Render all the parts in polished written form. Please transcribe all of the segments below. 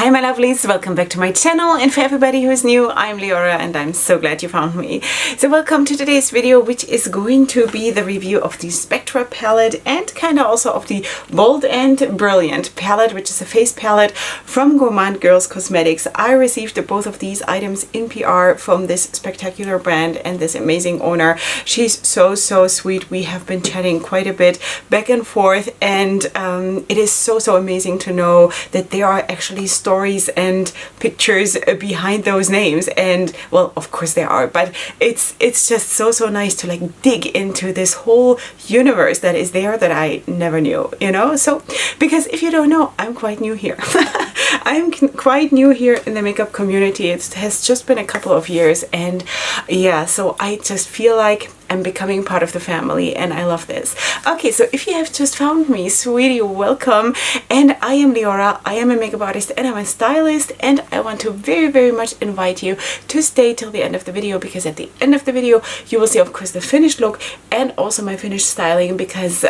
Hi my lovelies, welcome back to my channel, and for everybody who's new, I'm Leorah and I'm so glad you found me. So welcome to today's video, which is going to be the review of the Spectra palette and kind of also of the Bold and Brilliant palette, which is a face palette from Gourmande Girls Cosmetics. I received both of these items in PR from this spectacular brand and this amazing owner. She's so sweet. We have been chatting quite a bit back and forth, and it is so amazing to know that there are actually stories and pictures behind those names. And well, of course there are, but it's just so nice to like dig into this whole universe that is there that I never knew, you know. So because if you don't know, I'm quite new here. I'm quite new here in the makeup community. It has just been a couple of years, and yeah, so I just feel like I'm becoming part of the family, and I love this. Okay, so if you have just found me, sweetie, welcome. And I am Leorah. I am a makeup artist and I'm a stylist, and I want to very much invite you to stay till the end of the video, because at the end of the video you will see, of course, the finished look and also my finished styling, because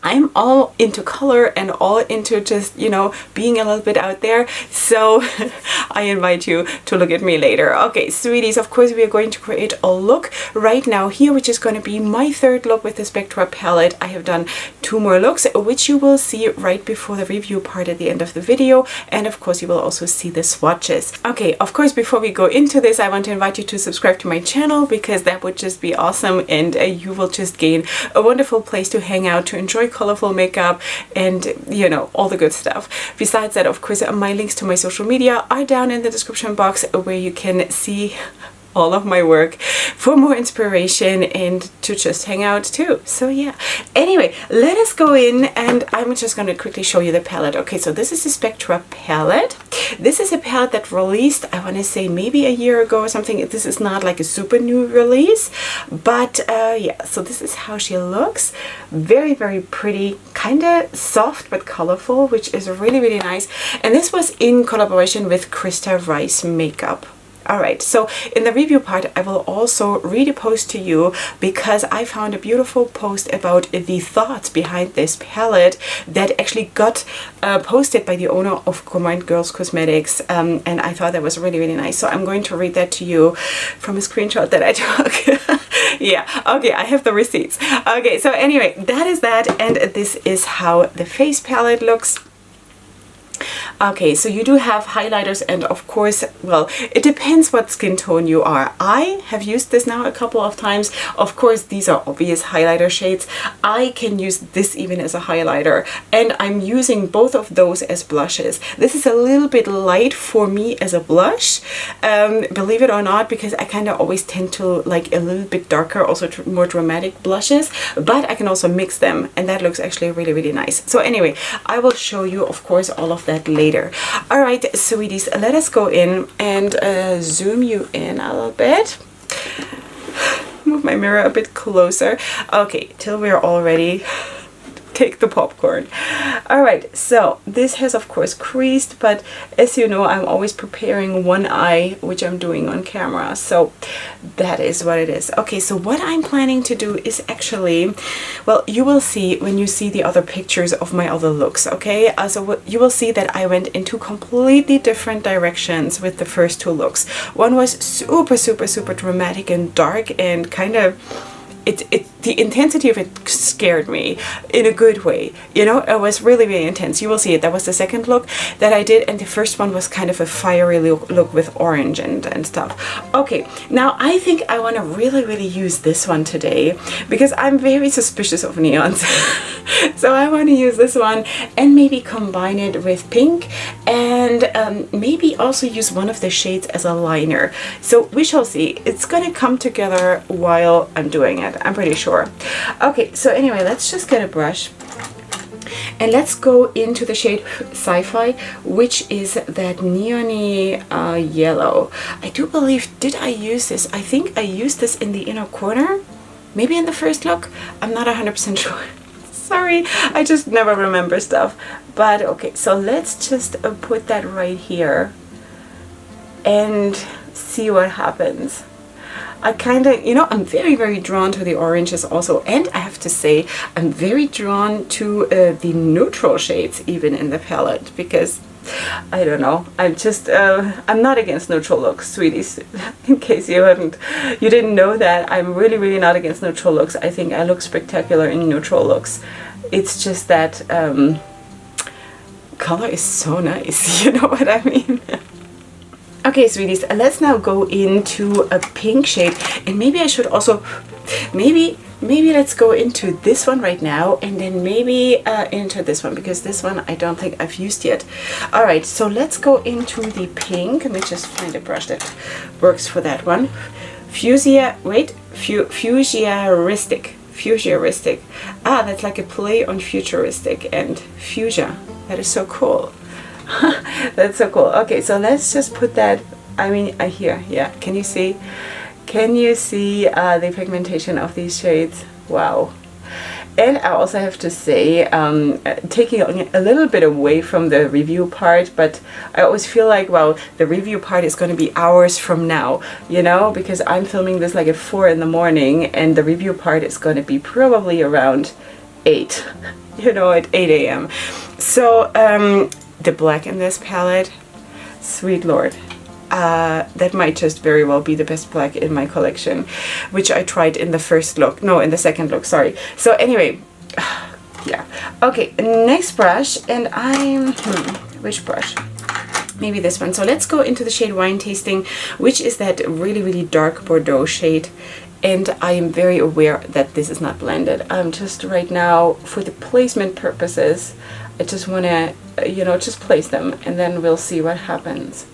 I'm all into color and all into just, you know, being a little bit out there. So I invite you to look at me later. Okay, sweeties, of course we are going to create a look right now here, which is going to be my third look with the Spectra palette. I have done 2 more looks, which you will see right before the review part at the end of the video. And of course you will also see the swatches. Okay, of course, before we go into this, I want to invite you to subscribe to my channel, because that would just be awesome, and you will just gain a wonderful place to hang out, to enjoy colorful makeup, and you know, all the good stuff. Besides that, of course, my links to my social media are down in the description box, where you can see all of my work for more inspiration and to just hang out too. So yeah, anyway, let us go in, and I'm just going to quickly show you the palette. Okay, so this is the Spectra palette. This is a palette that released, I want to say maybe a year ago or something. This is not like a super new release, but yeah, so this is how she looks. Very pretty, kind of soft but colorful, which is really nice. And this was in collaboration with Krista Rice Makeup. Alright, so in the review part I will also read a post to you, because I found a beautiful post about the thoughts behind this palette that actually got posted by the owner of Gourmande Girls Cosmetics, and I thought that was really nice. So I'm going to read that to you from a screenshot that I took. Yeah, okay, I have the receipts. Okay, so anyway, that is that, and this is how the face palette looks. Okay, so you do have highlighters, and of course, well, it depends what skin tone you are. I have used this now a couple of times. Of course, these are obvious highlighter shades. I can use this even as a highlighter, and I'm using both of those as blushes. This is a little bit light for me as a blush, believe it or not, because I kind of always tend to like a little bit darker, also more dramatic blushes, but I can also mix them, and that looks actually really nice. So anyway, I will show you, of course, all of that later. Alright, sweeties, let us go in and zoom you in a little bit. Move my mirror a bit closer. Okay, till we're all ready. Take the popcorn. Alright, so this has of course creased, but as you know, I'm always preparing one eye, which I'm doing on camera, so that is what it is. Okay, so what I'm planning to do is actually, well, you will see when you see the other pictures of my other looks, okay? So you will see that I went in 2 completely different directions with the first 2 looks. One was super dramatic and dark, and kind of the intensity of it scared me in a good way, you know. It was really intense. You will see it. That was the second look that I did, and the first one was kind of a fiery look with orange and stuff. Okay, now I think I want to really use this one today, because I'm very suspicious of neons. So I want to use this one and maybe combine it with pink, and maybe also use one of the shades as a liner. So we shall see. It's gonna come together while I'm doing it, I'm pretty sure. Okay, so anyway, let's just get a brush and let's go into the shade Sci-Fi, which is that neon-y yellow. I do believe, did I use this? I think I used this in the inner corner, maybe in the first look. I'm not 100% sure. Sorry, I just never remember stuff. But okay, so let's just put that right here and see what happens. I kind of, you know, I'm very drawn to the oranges also, and I have to say I'm very drawn to the neutral shades even in the palette, because I don't know. I'm just, I'm not against neutral looks, sweeties. In case you didn't know that, I'm really, really not against neutral looks. I think I look spectacular in neutral looks. It's just that color is so nice, you know what I mean? Okay, sweeties, let's now go into a pink shade, and maybe I should also, maybe let's go into this one right now, and then maybe into this one, because this one I don't think I've used yet. All right, so let's go into the pink. Let me just find a brush that works for that one. Futuristic. Ah, that's like a play on futuristic and fuchsia. That is so cool. That's so cool. Okay, so let's just put that, I mean, here, yeah. Can you see? Can you see the pigmentation of these shades? Wow. And I also have to say, taking a little bit away from the review part, but I always feel like, well, the review part is going to be hours from now, you know, because I'm filming this like at 4 in the morning, and the review part is going to be probably around 8, you know, at 8 a.m. So, the black in this palette, sweet lord. That might just very well be the best black in my collection, which I tried in the first look. No, in the second look, sorry. So anyway, yeah. Okay, next brush, and I'm, which brush? Maybe this one. So let's go into the shade Wine Tasting, which is that really, really dark Bordeaux shade. And I am very aware that this is not blended. I'm just right now, for the placement purposes, I just want to, you know, just place them, and then we'll see what happens.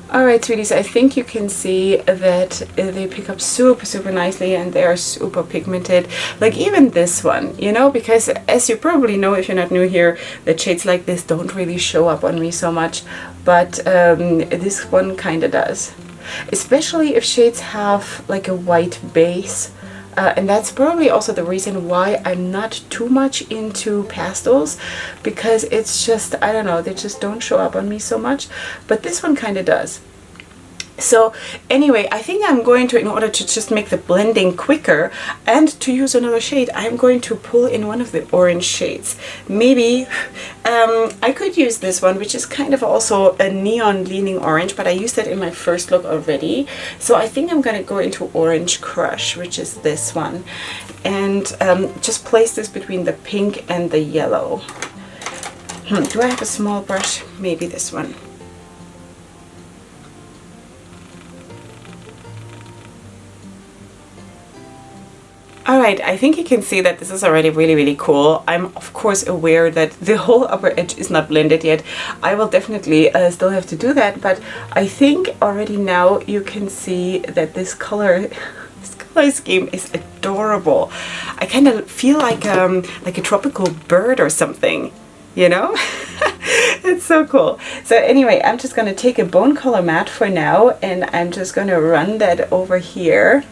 Alright, sweeties, I think you can see that they pick up super, super nicely, and they are super pigmented. Like even this one, you know, because as you probably know if you're not new here, that shades like this don't really show up on me so much, but this one kind of does. Especially if shades have like a white base. And that's probably also the reason why I'm not too much into pastels, because it's just, I don't know, they just don't show up on me so much, but this one kind of does. So anyway, I think I'm going to, in order to just make the blending quicker and to use another shade, I'm going to pull in one of the orange shades. Maybe I could use this one, which is kind of also a neon leaning orange, but I used it in my first look already. So I think I'm going to go into Orange Crush, which is this one, and just place this between the pink and the yellow. Do I have a small brush? Maybe this one. Alright, I think you can see that this is already really, really cool. I'm of course aware that the whole upper edge is not blended yet. I will definitely still have to do that, but I think already now you can see that this color scheme is adorable. I kind of feel like a tropical bird or something, you know? It's so cool. So anyway, I'm just going to take a bone color matte for now, and I'm just going to run that over here.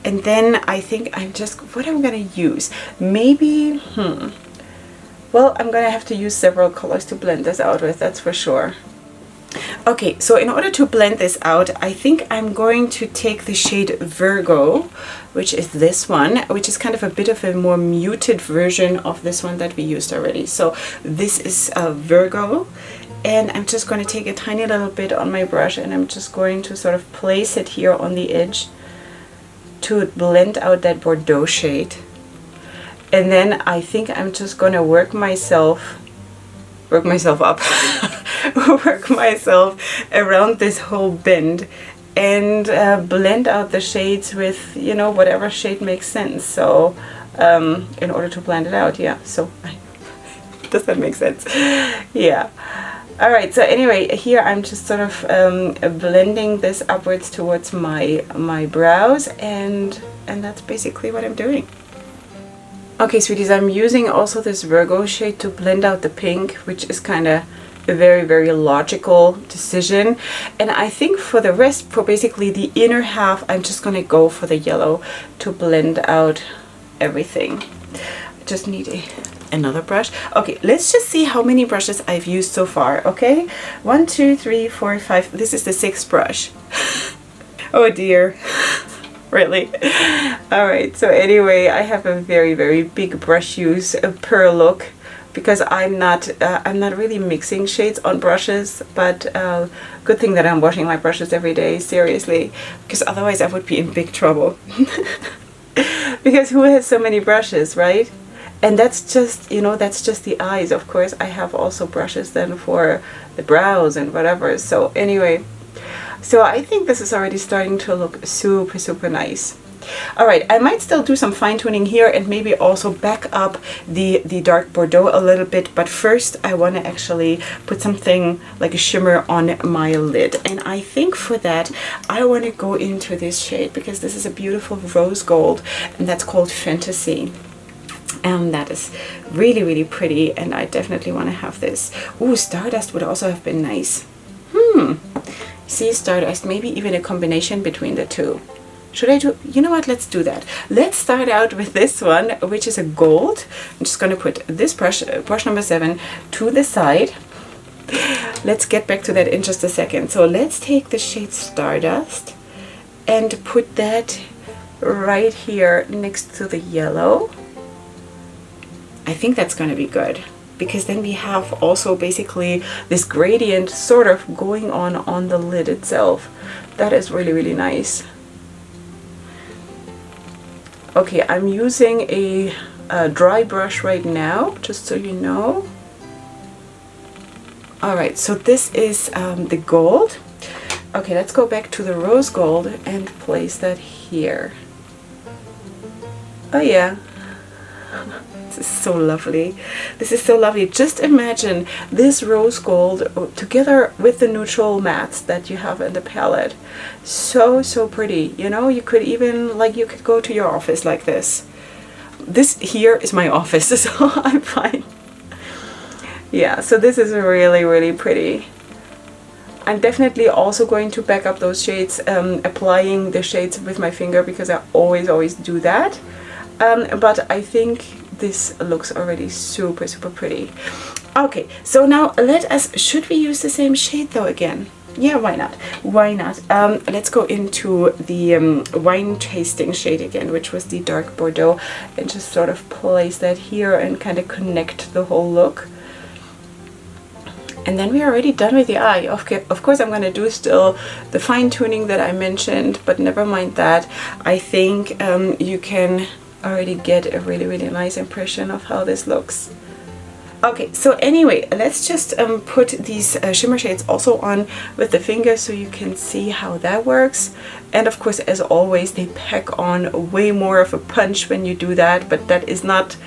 And then I think I'm just, what I'm going to use, maybe, well, I'm going to have to use several colors to blend this out with, that's for sure. Okay, so in order to blend this out, I think I'm going to take the shade Virgo, which is this one, which is kind of a bit of a more muted version of this one that we used already. So this is Virgo, and I'm just going to take a tiny little bit on my brush, and I'm just going to sort of place it here on the edge to blend out that Bordeaux shade. And then I think I'm just gonna work myself up work myself around this whole bend and blend out the shades with, you know, whatever shade makes sense. So in order to blend it out, yeah, so does that make sense? Yeah. Alright, so anyway, here I'm just sort of blending this upwards towards my brows, and that's basically what I'm doing. Okay, sweeties, I'm using also this Virgo shade to blend out the pink, which is kind of a very, very logical decision. And I think for the rest, for basically the inner half, I'm just going to go for the yellow to blend out everything. I just need another brush. Okay, let's just see how many brushes I've used so far. Okay, 1, 2, 3, 4, 5. This is the 6th brush. Oh dear. Really? Alright, so anyway, I have a very, very big brush use per look. because I'm not really mixing shades on brushes, but good thing that I'm washing my brushes every day, seriously, because otherwise I would be in big trouble. Because who has so many brushes, right? And that's just, you know, that's just the eyes. Of course, I have also brushes then for the brows and whatever. So anyway, so I think this is already starting to look super, super nice. All right, I might still do some fine tuning here and maybe also back up the dark Bordeaux a little bit. But first I want to actually put something like a shimmer on my lid. And I think for that, I want to go into this shade because this is a beautiful rose gold and that's called Fantasy. And that is really, really pretty. And I definitely want to have this. Ooh, Stardust would also have been nice. See, Stardust, maybe even a combination between the two. Should I do, you know what, let's do that. Let's start out with this one, which is a gold. I'm just going to put this brush number 7 to the side. Let's get back to that in just a second. So let's take the shade Stardust and put that right here next to the yellow. I think that's going to be good, because then we have also basically this gradient sort of going on the lid itself. That is really, really nice. Okay, I'm using a dry brush right now, just so you know. All right, so this is the gold. Okay, let's go back to the rose gold and place that here. Oh yeah. This is so lovely. This is so lovely. Just imagine this rose gold together with the neutral mattes that you have in the palette. So, so pretty. You know, you could even, like, you could go to your office like this. This here is my office, so I'm fine. Yeah, so this is really, really pretty. I'm definitely also going to back up those shades, applying the shades with my finger, because I always do that. But I think this looks already super, super pretty. Okay, so now let us, should we use the same shade though again? Yeah, why not? Why not? Let's go into the wine tasting shade again, which was the dark Bordeaux, and just sort of place that here and kind of connect the whole look. And then we're already done with the eye. Of course, I'm going to do still the fine tuning that I mentioned, but never mind that. I think you can already get a really, really nice impression of how this looks. Okay, so anyway, let's just put these shimmer shades also on with the finger so you can see how that works. And of course, as always, they pack on way more of a punch when you do that, but that is not,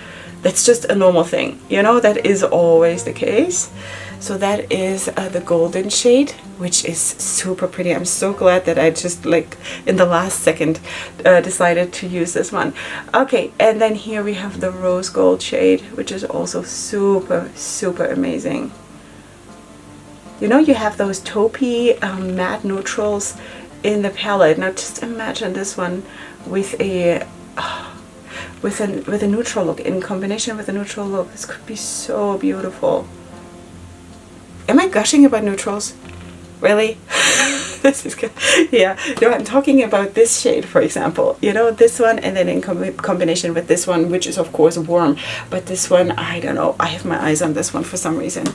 that's just a normal thing, you know, that is always the case. So that is the golden shade, which is super pretty. I'm so glad that I just, like, in the last second decided to use this one. Okay, and then here we have the rose gold shade, which is also super, super amazing. You know, you have those taupey matte neutrals in the palette. Now just imagine this one with a with a neutral look, in combination with a neutral look. This could be so beautiful. Am I gushing about neutrals? Really? This is good. Yeah, no, I'm talking about this shade, for example. You know, this one, and then in combination with this one, which is of course warm. But this one, I don't know. I have my eyes on this one for some reason.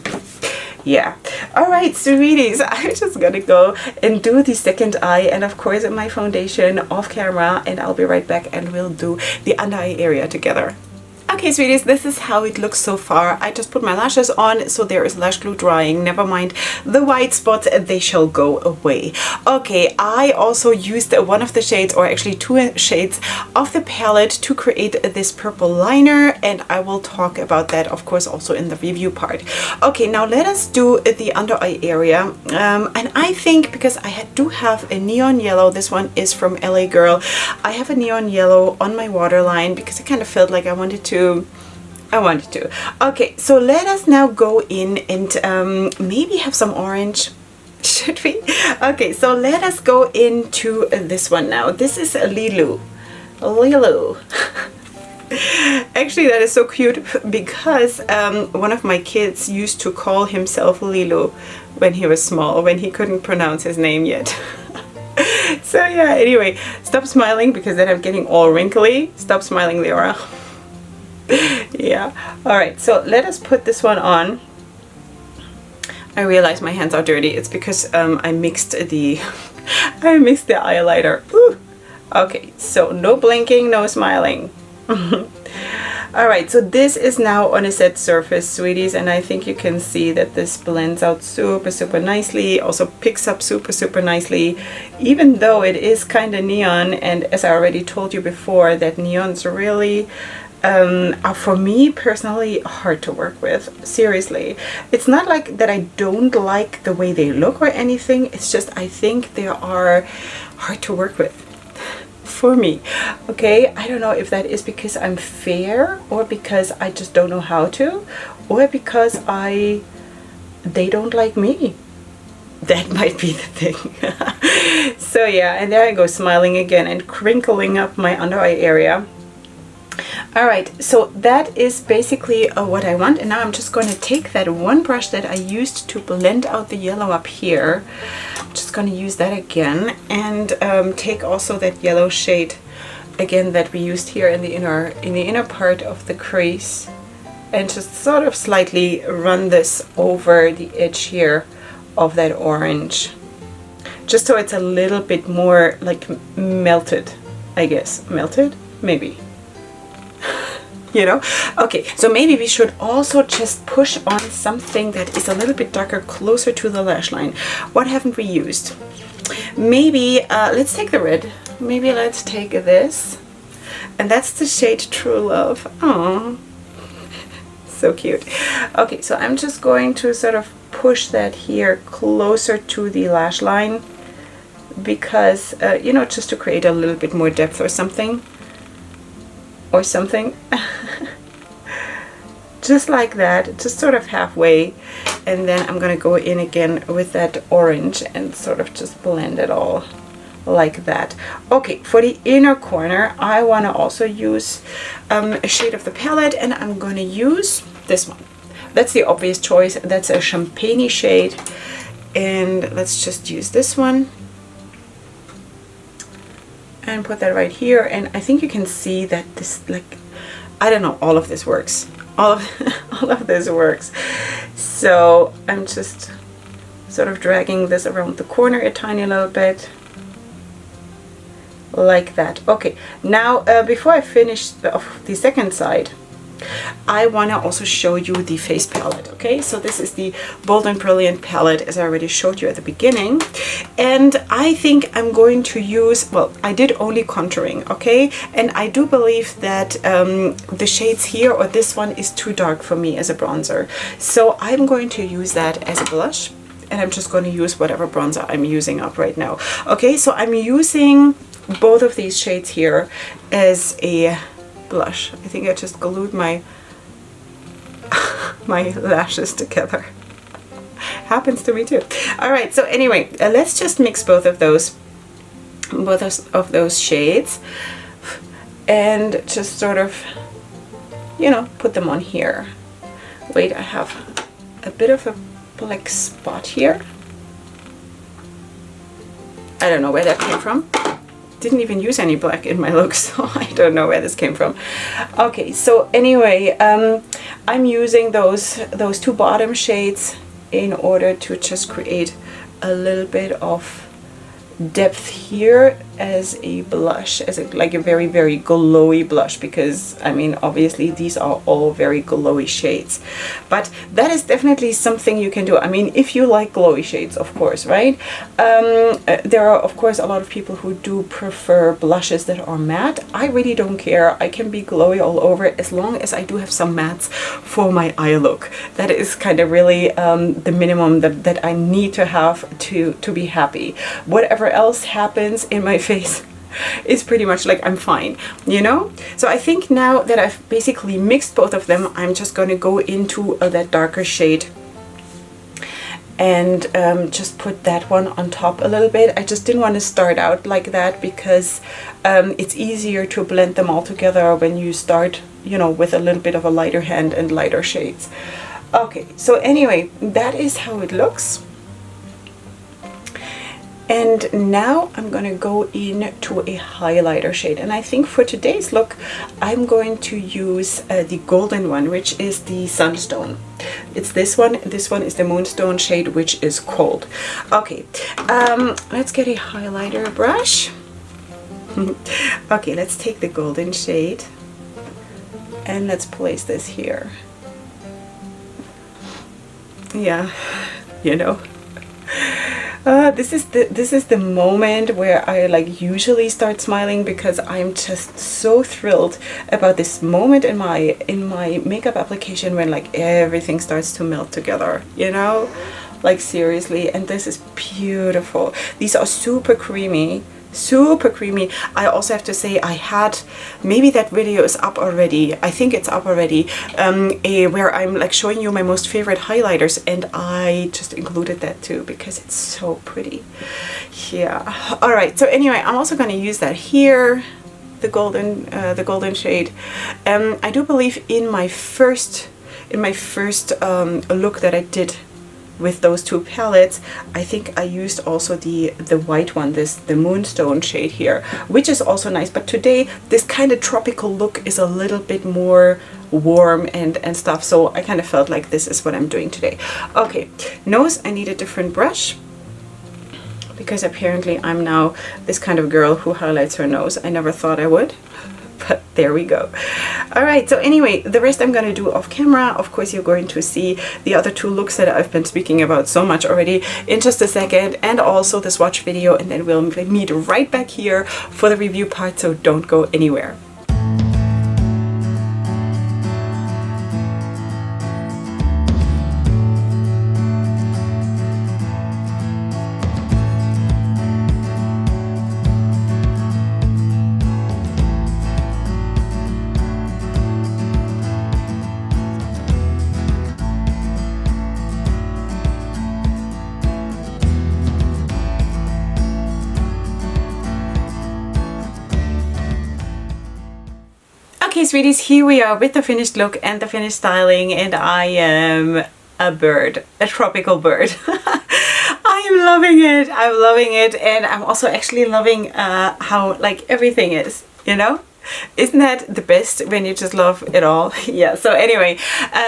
Yeah. All right, sweeties, I'm just gonna go and do the second eye, and of course my foundation off camera, and I'll be right back and we'll do the under eye area together. Okay, sweeties, this is how it looks so far. I just put my lashes on, so there is lash glue drying. Never mind the white spots, they shall go away. Okay, I also used one of the shades, or actually two shades of the palette to create this purple liner, and I will talk about that, of course, also in the review part. Okay, now let us do the under eye area. And I think, because I do have a neon yellow, this one is from LA Girl. I have a neon yellow on my waterline because I kind of felt like I wanted to. Okay, so let us now go in and maybe have some orange. Should we? Okay, so let us go into this one now. This is Lilu. Actually, that is so cute because one of my kids used to call himself Lilu when he was small, when he couldn't pronounce his name yet. So yeah, anyway, stop smiling because then I'm getting all wrinkly. Stop smiling, Leorah. Yeah. All right, so let us put this one on. I realize my hands are dirty. It's because I mixed the I mixed the highlighter. Ooh. Okay, so no blinking, no smiling. Alright, so this is now on a set surface, sweeties, and I think you can see that this blends out super nicely, also picks up super nicely, even though it is kind of neon, and as I already told you before, that neons really are for me personally hard to work with. Seriously, it's not like that I don't like the way they look or anything, it's just I think they are hard to work with for me. Okay, I don't know if that is because I'm fair or because I just don't know how to, or because they don't like me. That might be the thing. So yeah, and there I go, smiling again and crinkling up my under eye area. Alright, so that is basically what I want, and now I'm just going to take that one brush that I used to blend out the yellow up here. I'm just going to use that again, and take also that yellow shade again that we used here in the inner part of the crease, and just sort of slightly run this over the edge here of that orange, just so it's a little bit more like melted, I guess. Melted? Maybe. You know? Okay, so maybe we should also just push on something that is a little bit darker, closer to the lash line. What haven't we used? Maybe, let's take the red. Maybe let's take this. And that's the shade True Love. Aww. So cute. Okay, so I'm just going to sort of push that here closer to the lash line because, you know, just to create a little bit more depth or something. Just like that, just sort of halfway, and then I'm gonna go in again with that orange and sort of just blend it all like that. Okay, for the inner corner I want to also use a shade of the palette, and I'm gonna use this one. That's the obvious choice. That's a champagne shade, and let's just use this one and put that right here. And I think you can see that this, like, I don't know, all of this works. All of this works. So I'm just sort of dragging this around the corner a tiny little bit like that. Okay, now before I finish the second side, I want to also show you the face palette. Okay, so this is the Bold and Brilliant palette, as I already showed you at the beginning, and I think I'm going to use, well, I did only contouring, okay, and I do believe that the shades here, or this one, is too dark for me as a bronzer, so I'm going to use that as a blush, and I'm just going to use whatever bronzer I'm using up right now. Okay, so I'm using both of these shades here as a blush. I think I just glued my my lashes together. Happens to me too. Alright, so anyway, let's just mix both of those shades and just sort of, you know, put them on here. Wait, I have a bit of a black spot here. I don't know where that came from. Didn't even use any black in my look, so I don't know where this came from. Okay, so anyway, I'm using those two bottom shades in order to just create a little bit of depth here as a blush, as like a very glowy blush, because I mean obviously these are all very glowy shades, but that is definitely something you can do. I mean, if you like glowy shades, of course, right? There are of course a lot of people who do prefer blushes that are matte. I really don't care. I can be glowy all over as long as I do have some mattes for my eye look. That is kind of really the minimum that I need to have to be happy. Whatever else happens in my face is pretty much like I'm fine, you know? So I think now that I've basically mixed both of them, I'm just going to go into that darker shade and just put that one on top a little bit. I just didn't want to start out like that because it's easier to blend them all together when you start, you know, with a little bit of a lighter hand and lighter shades. Okay, so anyway, that is how it looks. And now I'm going to go into a highlighter shade. And I think for today's look, I'm going to use the golden one, which is the Sunstone. It's this one. This one is the Moonstone shade, which is cold. Okay, let's get a highlighter brush. Okay, let's take the golden shade and let's place this here. Yeah, you know. This is the moment where I like usually start smiling, because I'm just so thrilled about this moment in my makeup application when like everything starts to melt together, you know, like seriously. And this is beautiful. These are super creamy. Super creamy. I also have to say, I had, maybe that video is up already, I think it's up already, where I'm like showing you my most favorite highlighters, and I just included that too because it's so pretty. Yeah. All right, so anyway, I'm also going to use that here, the golden shade. I do believe in my first look that I did with those two palettes, I think I used also the white one, the Moonstone shade here, which is also nice. But today this kind of tropical look is a little bit more warm and stuff, so I kind of felt like this is what I'm doing today. Okay, nose, I need a different brush, because apparently I'm now this kind of girl who highlights her nose. I never thought I would, but there we go. All right, so anyway, the rest I'm going to do off camera. Of course, you're going to see the other two looks that I've been speaking about so much already in just a second, and also the swatch video, and then we'll meet right back here for the review part, so don't go anywhere. Okay, sweeties, here we are with the finished look and the finished styling, and I am a bird, a tropical bird. I am loving it. I'm loving it, and I'm also actually loving how like everything is, you know? Isn't that the best when you just love it all? Yeah, so anyway,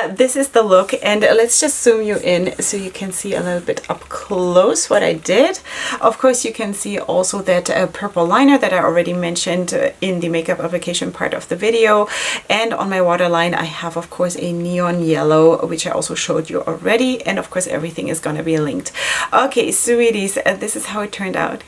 this is the look, and let's just zoom you in so you can see a little bit up close what I did. Of course, you can see also that purple liner that I already mentioned in the makeup application part of the video, and on my waterline I have of course a neon yellow, which I also showed you already, and of course everything is gonna be linked. Okay, sweeties, this is how it turned out.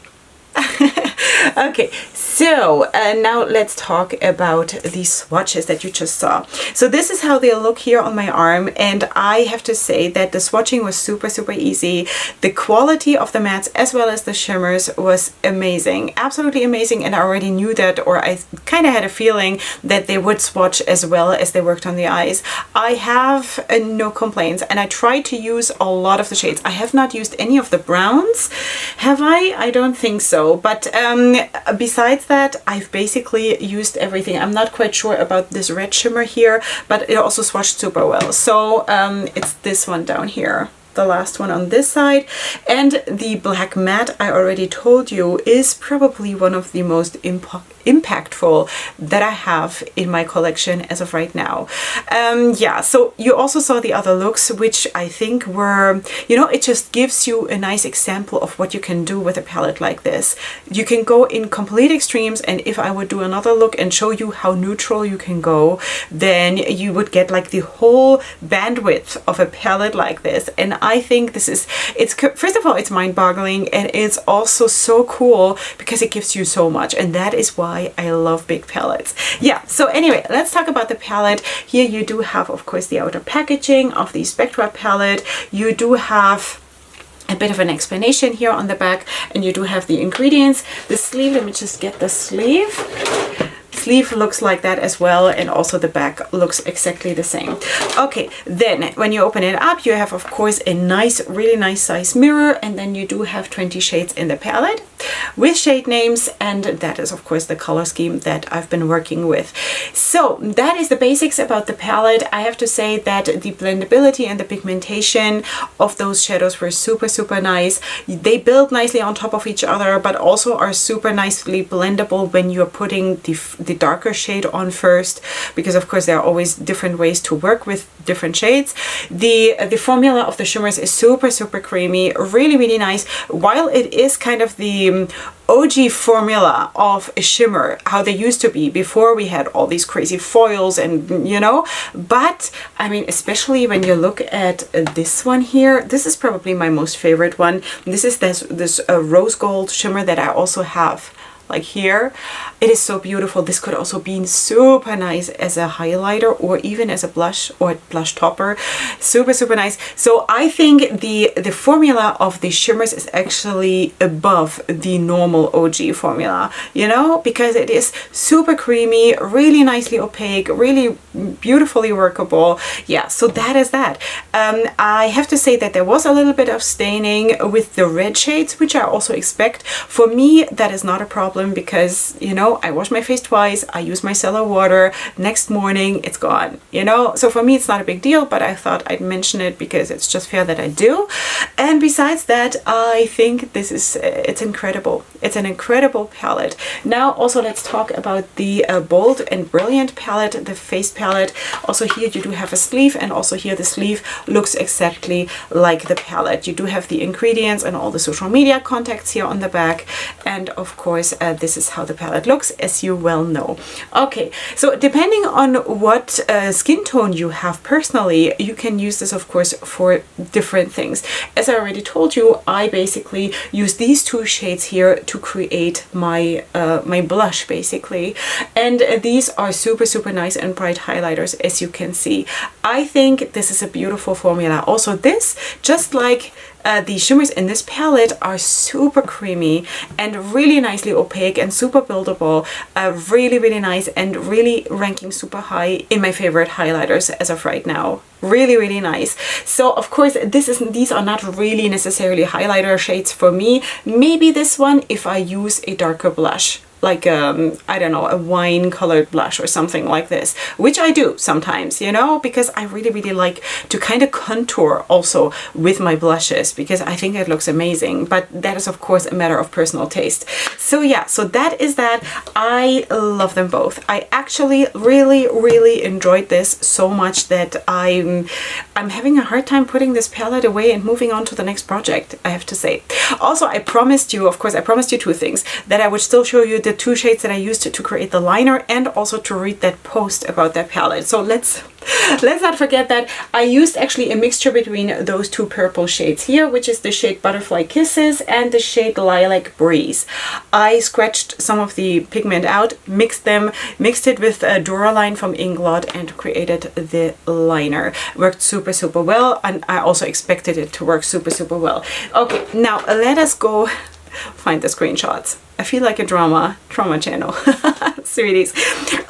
Okay, so now let's talk about these swatches that you just saw. So this is how they look here on my arm, and I have to say that the swatching was super easy. The quality of the mattes as well as the shimmers was amazing, absolutely amazing, and I already knew that, or I kind of had a feeling that they would swatch as well as they worked on the eyes. I have no complaints, and I tried to use a lot of the shades. I have not used any of the browns, have I? I don't think so, but besides that, I've basically used everything. I'm not quite sure about this red shimmer here, but it also swatched super well. So it's this one down here, the last one on this side, and the black matte, I already told you, is probably one of the most impactful that I have in my collection as of right now. Yeah, so you also saw the other looks, which I think were, you know, it just gives you a nice example of what you can do with a palette like this. You can go in complete extremes, and if I would do another look and show you how neutral you can go, then you would get like the whole bandwidth of a palette like this. And I think this is, first of all, it's mind-boggling, and it's also so cool because it gives you so much, and that is why I love big palettes. Yeah, so anyway, let's talk about the palette. Here you do have, of course, the outer packaging of the Spectra palette. You do have a bit of an explanation here on the back, and you do have the ingredients. The sleeve, let me just get the sleeve. Sleeve looks like that as well, and also the back looks exactly the same. Okay, then when you open it up, you have of course a nice, really nice size mirror, and then you do have 20 shades in the palette. with shade names, and that is of course the color scheme that I've been working with. So that is the basics about the palette. I have to say that the blendability and the pigmentation of those shadows were super nice. They build nicely on top of each other, but also are super nicely blendable when you're putting the darker shade on first, because of course there are always different ways to work with different shades. The formula of the shimmers is super creamy, really nice. While it is kind of the OG formula of a shimmer, how they used to be before we had all these crazy foils and, you know, but I mean, especially when you look at this one here, this is probably my most favorite one. This is this rose gold shimmer that I also have like here. It is so beautiful. This could also be super nice as a highlighter or even as a blush or blush topper. Super nice. So I think the formula of the shimmers is actually above the normal OG formula, you know, because it is super creamy, really nicely opaque, really beautifully workable. Yeah, so that is that. I have to say that there was a little bit of staining with the red shades, which I also expect. For me, that is not a problem because, you know, I wash my face twice, I use my micellar water, next morning it's gone, you know. So for me it's not a big deal, but I thought I'd mention it because it's just fair that I do. And besides that, I think this is it's incredible. It's an incredible palette. Now also let's talk about the Bold and Brilliant palette, the face palette. Also here you do have a sleeve, and also here the sleeve looks exactly like the palette. You do have the ingredients and all the social media contacts here on the back, and of course this is how the palette looks, as you well know. Okay, so depending on what skin tone you have personally, you can use this of course for different things. As I already told you, I basically use these two shades here to create my my blush basically, and these are super nice and bright highlighters, as you can see. I think this is a beautiful formula. Also this, just like the shimmers in this palette, are super creamy and really nicely opaque and super buildable, really nice, and really ranking super high in my favorite highlighters as of right now. Really nice. So of course these are not really necessarily highlighter shades for me. Maybe this one if I use a darker blush, like I don't know, a wine colored blush or something like this, which I do sometimes, you know, because I really like to kind of contour also with my blushes, because I think it looks amazing. But that is of course a matter of personal taste. So yeah, so that is that. I love them both. I actually really enjoyed this so much that I'm having a hard time putting this palette away and moving on to the next project, I have to say. Also, I promised you, of course, I promised you two things: that I would still show you the two shades that I used to create the liner, and also to read that post about that palette. So let's not forget that I used actually a mixture between those two purple shades here, which is the shade Butterfly Kisses and the shade Lilac Breeze. I scratched some of the pigment out, mixed it with a Duraline from Inglot, and created the liner. Worked super well, and I also expected it to work super well. Okay, now let us go find the screenshots. I feel like a drama channel. Sweeties.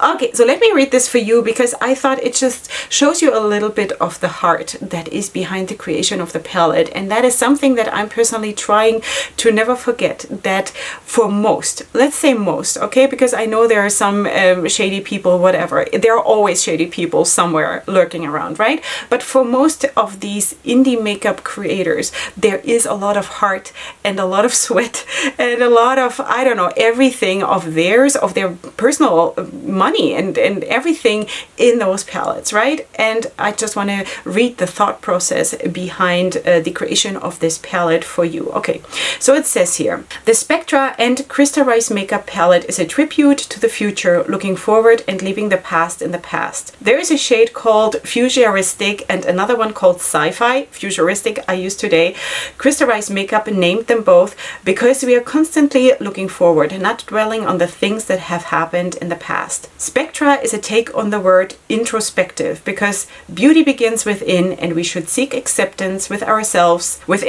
Okay, so let me read this for you, because I thought it just shows you a little bit of the heart that is behind the creation of the palette. And that is something that I'm personally trying to never forget, that for most, let's say most, okay, because I know there are some shady people, whatever. There are always shady people somewhere lurking around, right? But for most of these indie makeup creators, there is a lot of heart and a lot of sweat and a lot of, I don't know, everything of theirs, of their personal money and everything in those palettes, right? And I just want to read the thought process behind the creation of this palette for you. Okay, so it says here: the Spectra and crystallized makeup palette is a tribute to the future, looking forward and leaving the past in the past. There is a shade called Futuristic and another one called Sci-Fi. Futuristic I used today. Crystallized Makeup named them both because we are constantly looking forward, not dwelling on the things that have happened in the past. Spectra is a take on the word introspective, because beauty begins within and we should seek acceptance within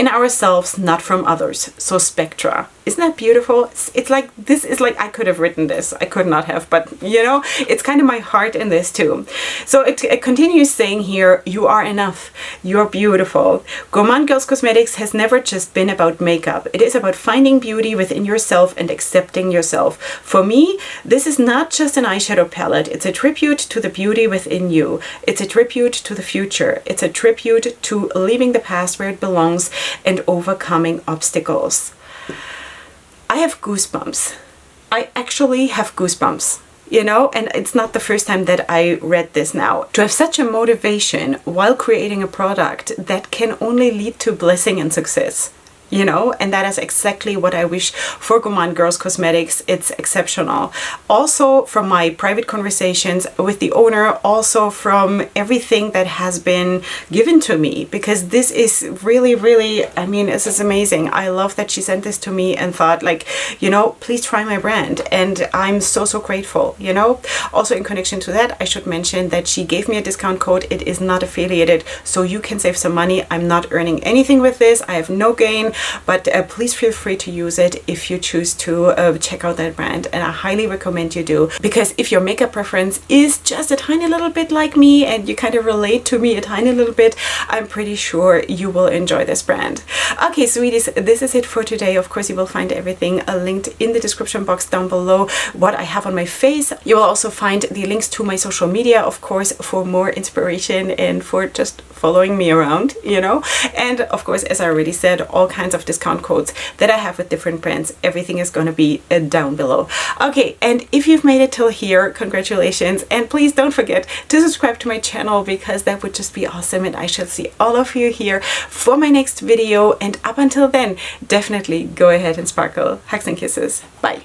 ourselves, not from others. So Spectra. Isn't that beautiful? It's like, this is like, I could have written this. I could not have, but you know, it's kind of my heart in this too. So it continues saying here, you are enough. You're beautiful. Gourmande Girls Cosmetics has never just been about makeup. It is about finding beauty within yourself and accepting yourself. For me, this is not just an eyeshadow palette. It's a tribute to the beauty within you. It's a tribute to the future. It's a tribute to leaving the past where it belongs and overcoming obstacles. I have goosebumps. I actually have goosebumps, you know, and it's not the first time that I read this now. To have such a motivation while creating a product that can only lead to blessing and success. You know, and that is exactly what I wish for Gourmande Girls Cosmetics. It's exceptional. Also from my private conversations with the owner, also from everything that has been given to me, because this is really, really, I mean, this is amazing. I love that she sent this to me and thought like, you know, please try my brand. And I'm so, so grateful, you know. Also in connection to that, I should mention that she gave me a discount code. It is not affiliated, so you can save some money. I'm not earning anything with this. I have no gain. But please feel free to use it if you choose to check out that brand, and I highly recommend you do, because if your makeup preference is just a tiny little bit like me and you kind of relate to me a tiny little bit, I'm pretty sure you will enjoy this brand. Okay, sweeties, this is it for today. Of course, you will find everything linked in the description box down below, what I have on my face. You will also find the links to my social media, of course, for more inspiration and for just following me around, you know. And of course, as I already said, all kinds of discount codes that I have with different brands. Everything is going to be down below. Okay, and if you've made it till here, congratulations, and please don't forget to subscribe to my channel, because that would just be awesome, and I shall see all of you here for my next video. And up until then, definitely go ahead and sparkle. Hugs and kisses. Bye.